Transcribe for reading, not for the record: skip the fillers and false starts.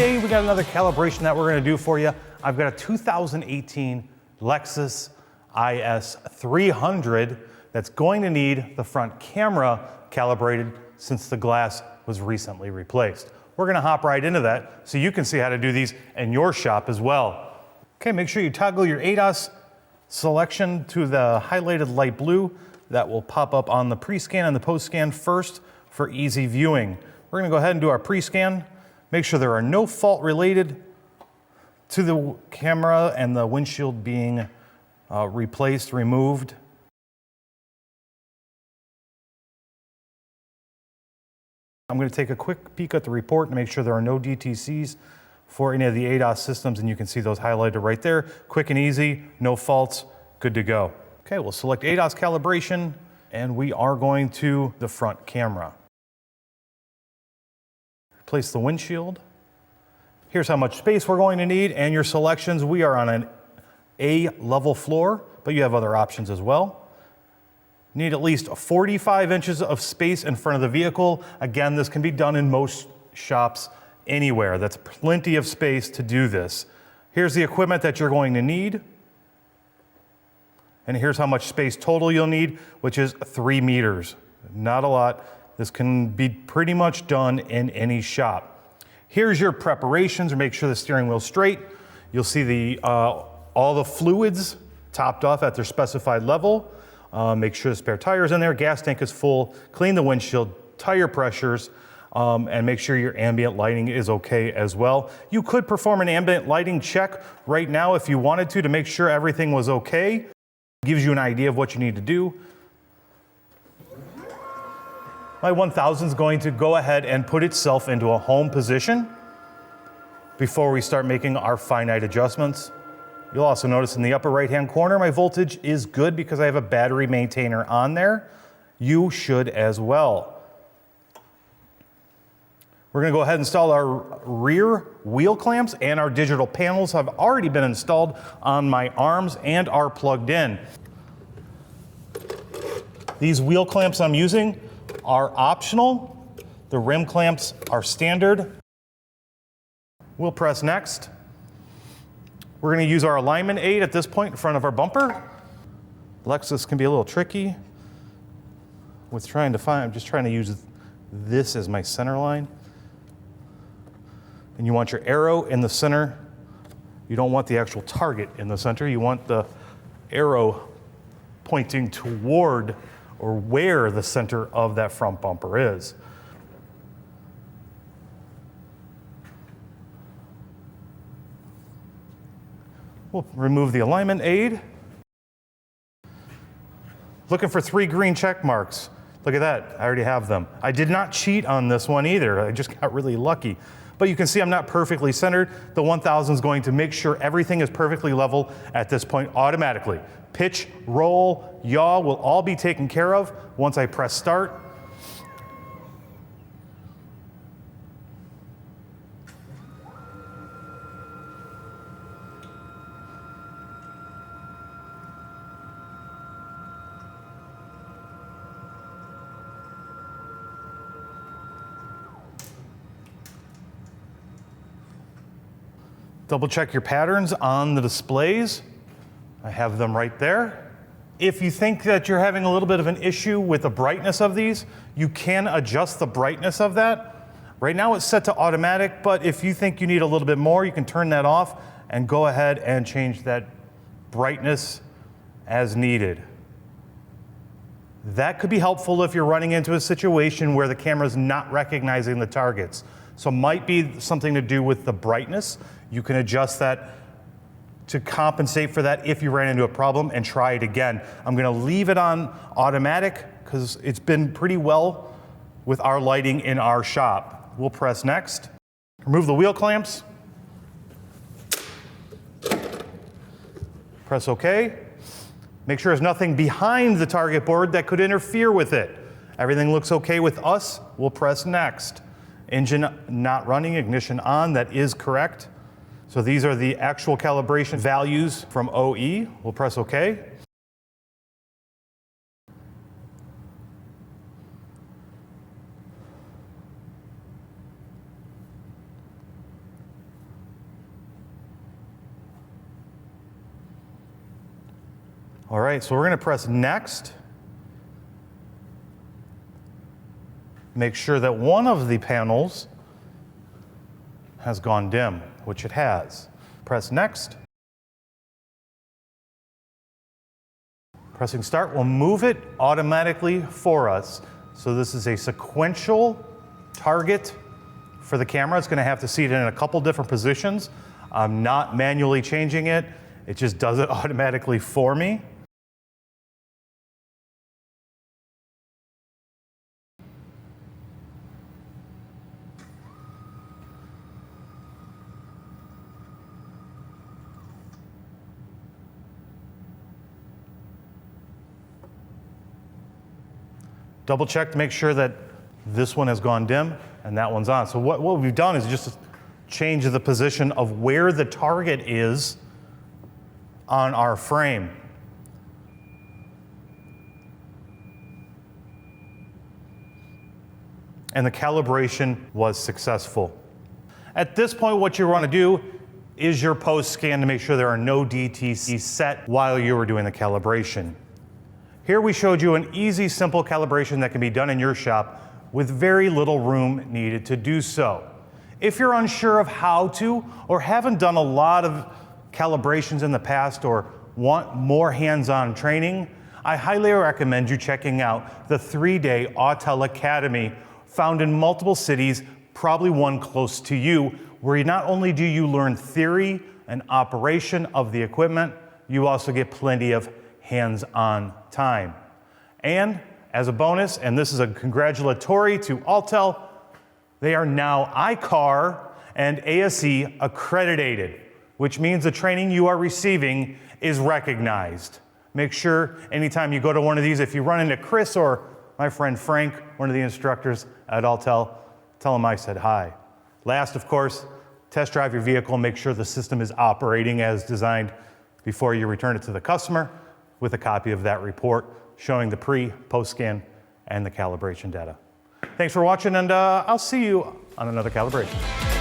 Today we got another calibration that we're going to do for you. I've got a 2018 Lexus IS300 that's going to need the front camera calibrated since the glass was recently replaced. We're going to hop right into that so you can see how to do these in your shop as well. Okay, make sure you toggle your ADAS selection to the highlighted light blue. That will pop up on the pre-scan and the post-scan first for easy viewing. We're going to go ahead and do our pre-scan. Make sure there are no fault related to the camera and the windshield being removed. I'm going to take a quick peek at the report and make sure there are no DTCs for any of the ADAS systems, and you can see those highlighted right there. Quick and easy, no faults, good to go. Okay, we'll select ADAS calibration, and we are going to the front camera. Place the windshield. Here's how much space we're going to need and your selections. We are on an A level floor, but you have other options as well. Need at least 45 inches of space in front of the vehicle. Again, this can be done in most shops anywhere. That's plenty of space to do this. Here's the equipment that you're going to need. And here's how much space total you'll need, which is 3 meters. Not a lot. This can be pretty much done in any shop. Here's your preparations. Make sure the steering wheel's straight. You'll see all the fluids topped off at their specified level. Make sure the spare tire's in there, gas tank is full, clean the windshield, tire pressures, and make sure your ambient lighting is okay as well. You could perform an ambient lighting check right now if you wanted to make sure everything was okay. Gives you an idea of what you need to do. My 1000 is going to go ahead and put itself into a home position before we start making our finite adjustments. You'll also notice in the upper right-hand corner, my voltage is good because I have a battery maintainer on there. You should as well. We're going to go ahead and install our rear wheel clamps, and our digital panels have already been installed on my arms and are plugged in. These wheel clamps I'm using are optional. The rim clamps are standard. We'll press next. We're going to use our alignment aid at this point in front of our bumper. Lexus can be a little tricky with I'm just trying to use this as my center line. And you want your arrow in the center. You don't want the actual target in the center. You want the arrow pointing toward or where the center of that front bumper is. We'll remove the alignment aid. Looking for 3 green check marks. Look at that, I already have them. I did not cheat on this one either. I just got really lucky. But you can see I'm not perfectly centered. The 1000 is going to make sure everything is perfectly level at this point automatically. Pitch, roll, yaw will all be taken care of once I press start. Double check your patterns on the displays. I have them right there. If you think that you're having a little bit of an issue with the brightness of these, you can adjust the brightness of that. Right now it's set to automatic, but if you think you need a little bit more, you can turn that off and go ahead and change that brightness as needed. That could be helpful if you're running into a situation where the camera's not recognizing the targets. So it might be something to do with the brightness. You can adjust that to compensate for that if you ran into a problem and try it again. I'm going to leave it on automatic because it's been pretty well with our lighting in our shop. We'll press next. Remove the wheel clamps. Press OK. Make sure there's nothing behind the target board that could interfere with it. Everything looks okay with us. We'll press next. Engine not running, ignition on, that is correct. So these are the actual calibration values from OE. We'll press OK. All right, so we're gonna press next. Make sure that one of the panels has gone dim, which it has. Press next. Pressing start will move it automatically for us. So this is a sequential target for the camera. It's gonna have to see it in a couple different positions. I'm not manually changing it. It just does it automatically for me. Double check to make sure that this one has gone dim and that one's on. So what we've done is just change the position of where the target is on our frame. And the calibration was successful. At this point, what you want to do is your post scan to make sure there are no DTCs set while you were doing the calibration. Here we showed you an easy, simple calibration that can be done in your shop with very little room needed to do so. If you're unsure of how to, or haven't done a lot of calibrations in the past, or want more hands-on training, I highly recommend you checking out the 3-day Autel Academy, found in multiple cities, probably one close to you, where not only do you learn theory and operation of the equipment, you also get plenty of hands-on time. And as a bonus, and this is a congratulatory to Autel, they are now ICAR and ASE accredited, which means the training you are receiving is recognized. Make sure anytime you go to one of these, if you run into Chris or my friend Frank, one of the instructors at Autel, tell them I said hi. Last, of course, test drive your vehicle and make sure the system is operating as designed before you return it to the customer, with a copy of that report showing the pre, post scan, and the calibration data. Thanks for watching, and I'll see you on another calibration.